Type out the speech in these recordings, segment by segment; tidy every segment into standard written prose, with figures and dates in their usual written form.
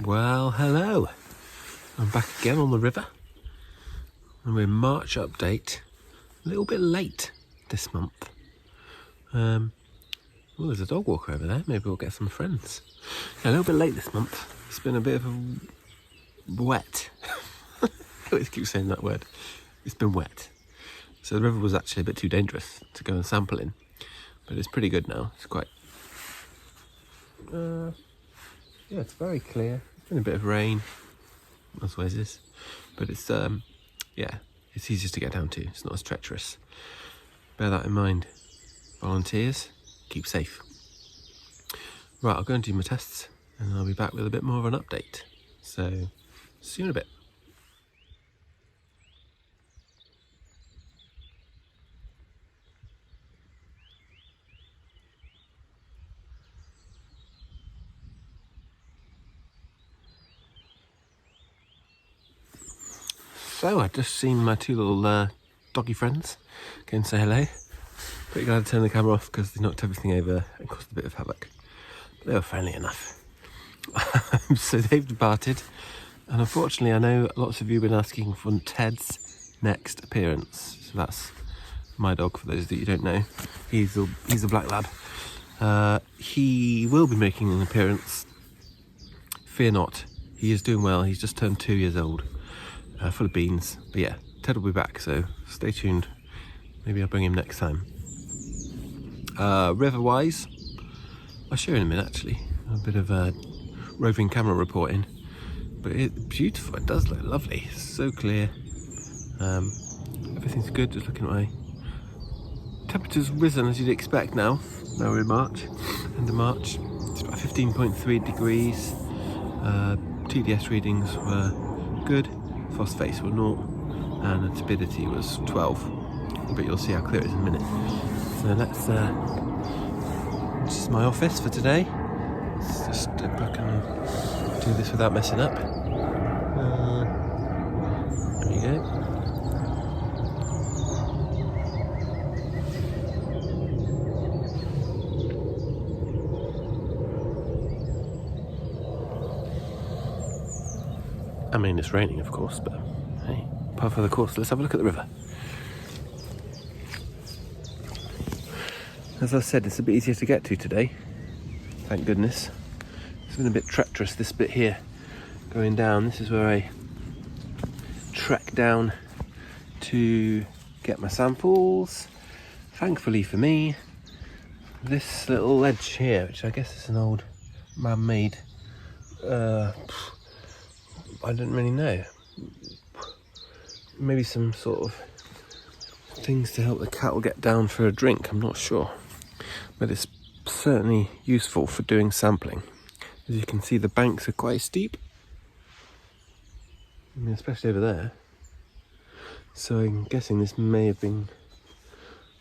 Well, hello. I'm back again on the river. And we're March update. A little bit late this month. Oh, there's a dog walker over there. Maybe we'll get some friends. Yeah, a little bit late this month. It's been a bit of a wet. I always keep saying that word. It's been wet. So the river was actually a bit too dangerous to go and sample in. But it's pretty good now. It's quite... yeah, it's very clear. It's been a bit of rain. As always is. But it's, yeah, it's easier to get down to. It's not as treacherous. Bear that in mind. Volunteers, keep safe. Right, I'll go and do my tests and I'll be back with a bit more of an update. So, see you in a bit. So, I've just seen my two little doggy friends go and say hello. Pretty glad to turn the camera off because they knocked everything over and caused a bit of havoc. But they were friendly enough. So they've departed. And unfortunately, I know lots of you have been asking for Ted's next appearance. So that's my dog, for those that you don't know. He's a black lab. He will be making an appearance. Fear not. He is doing well. He's just turned 2 years old. Full of beans. But yeah, Ted will be back, so stay tuned. Maybe I'll bring him next time. River-wise, I'll show you in a minute actually. A bit of roving camera reporting. But it's beautiful, it does look lovely. It's so clear. Everything's good, just looking at my... Temperature's risen as you'd expect now. Now we're in March, end of March. It's about 15.3 degrees. TDS readings were good. Phosphates were 0 and the turbidity was 12, but you'll see how clear it is in a minute. So let's this is my office for today. Let's just step back and do this without messing up. There we go. I mean, it's raining, of course, but hey, part of the course. Let's have a look at the river. As I said, it's a bit easier to get to today. Thank goodness. It's been a bit treacherous, this bit here, going down. This is where I trek down to get my samples. Thankfully for me, this little ledge here, which I guess is an old man-made, I don't really know. Maybe some sort of things to help the cattle get down for a drink, I'm not sure. But it's certainly useful for doing sampling. As you can see, the banks are quite steep. I mean, especially over there. So I'm guessing this may have been,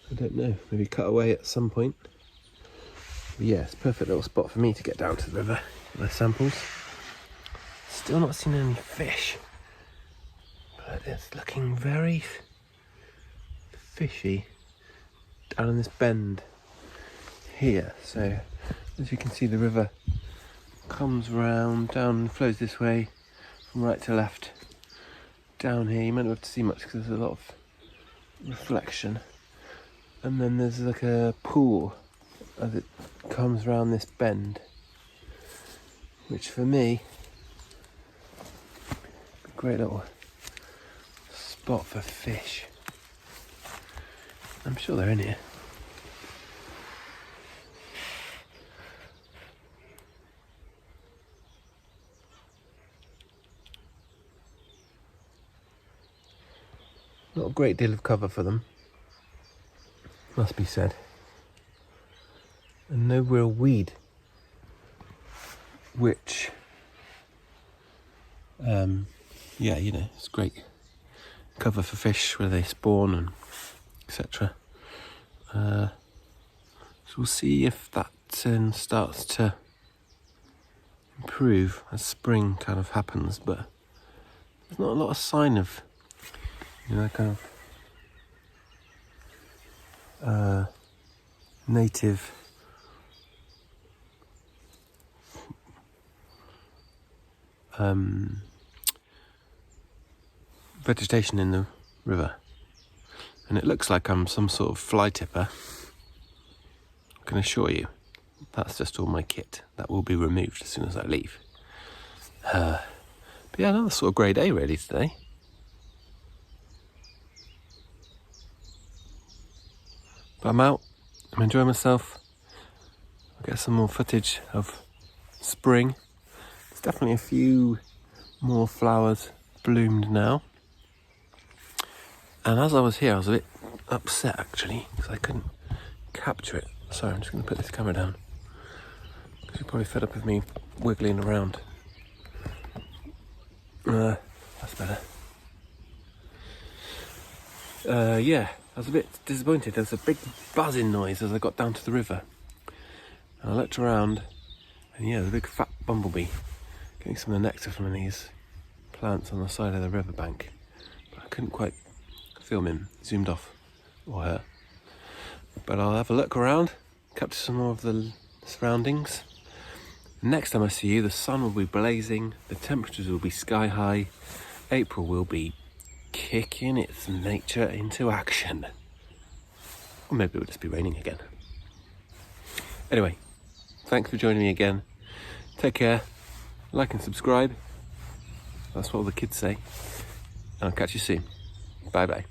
I don't know, maybe cut away at some point. But yeah, it's a perfect little spot for me to get down to the river with my samples. Still not seen any fish, but it's looking very fishy down in this bend here. So as you can see, the river comes round down and flows this way from right to left down here. You might not be able to see much because there's a lot of reflection, and then there's like a pool as it comes round this bend, which for me, great little spot for fish. I'm sure they're in here. Not a great deal of cover for them, must be said. And no real weed, which yeah, you know, it's great cover for fish where they spawn and etc. So we'll see if that starts to improve as spring kind of happens, but there's not a lot of sign of, you know, kind of native vegetation in the river, and it looks like I'm some sort of fly tipper. I can assure you that's just all my kit. That will be removed as soon as I leave. But yeah, another sort of grey day really today. But I'm out, I'm enjoying myself. I'll get some more footage of spring. There's definitely a few more flowers bloomed now. And as I was here, I was a bit upset actually, because I couldn't capture it. Sorry, I'm just going to put this camera down, because you're probably fed up with me wiggling around. That's better. Yeah, I was a bit disappointed. There was a big buzzing noise as I got down to the river. And I looked around, and yeah, there's a big fat bumblebee getting some of the nectar from these plants on the side of the riverbank. But I couldn't quite film him, zoomed off, or her. But I'll have a look around, capture some more of the surroundings. Next time I see you, the sun will be blazing, the temperatures will be sky high, April will be kicking its nature into action. Or maybe it will just be raining again. Anyway, thanks for joining me again. Take care, like and subscribe. That's what all the kids say. And I'll catch you soon. Bye bye.